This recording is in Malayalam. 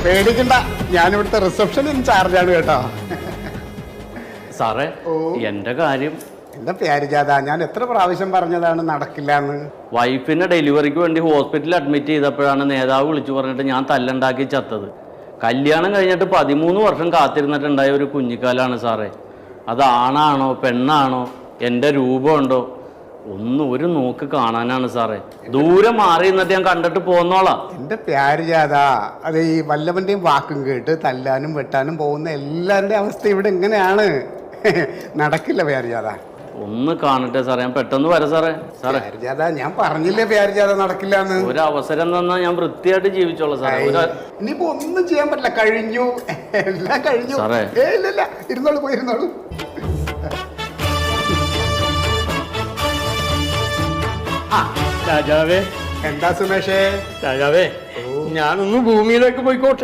പേടിക്കണ്ട, ഞാനിവിടുത്തെ റിസപ്ഷൻ ഇൻചാർജാണ് കേട്ടോ. സാറേ എന്റെ കാര്യം എന്താ പ്യാരിജാത, ഞാൻ എത്ര പ്രാവശ്യം പറഞ്ഞതാണ് നടക്കില്ല എന്ന്. വൈഫിനെ ഡെലിവറിക്ക് വേണ്ടി ഹോസ്പിറ്റലിൽ അഡ്മിറ്റ് ചെയ്തപ്പോഴാണ് നേതാവ് വിളിച്ചു പറഞ്ഞിട്ട് ഞാൻ തല്ലുണ്ടാക്കി ചത്തത്. കല്യാണം കഴിഞ്ഞിട്ട് 13 വർഷം കാത്തിരുന്നിട്ടുണ്ടായ ഒരു കുഞ്ഞിക്കാലാണ് സാറേ. അത് ആണാണോ പെണ്ണാണോ എൻ്റെ രൂപമുണ്ടോ ഒരു നോക്ക് കാണാനാണ് സാറേ. ദൂരെ മാറി നിന്നിട്ട് ഞാൻ കണ്ടിട്ട് പോന്നോളാം. എൻ്റെ പ്യാരിജാത, അത് ഈ വല്ലവൻ്റെയും വാക്കും കേട്ട് തല്ലാനും വെട്ടാനും പോകുന്ന എല്ലാവരുടെയും അവസ്ഥ ഇവിടെ ഇങ്ങനെയാണ്. നടക്കില്ല പ്യാരിജാത. കാണട്ടെ സാറേ, ഞാൻ പെട്ടെന്ന് വരാം സാറേ. സാറേ പ്യാരിജാത, ഞാൻ പറഞ്ഞില്ലേ പ്യാരിജാത നടക്കില്ല എന്ന്. ഒരു അവസരം തന്നാൽ ഞാൻ വൃത്തിയായിട്ട് ജീവിച്ചോളാം സാറേ. ഇനിയിപ്പോ ഒന്നും ചെയ്യാൻ പറ്റില്ല, കഴിഞ്ഞു, എല്ലാം കഴിഞ്ഞു. ഇല്ല, ഇരുന്നോളൂ, പോയിരുന്നോളൂ. രാജാവേ, എന്താ സുമേഷേ? രാജാവേ, ഞാനൊന്ന് ഭൂമിയിലേക്ക് പോയിക്കോട്ടെ.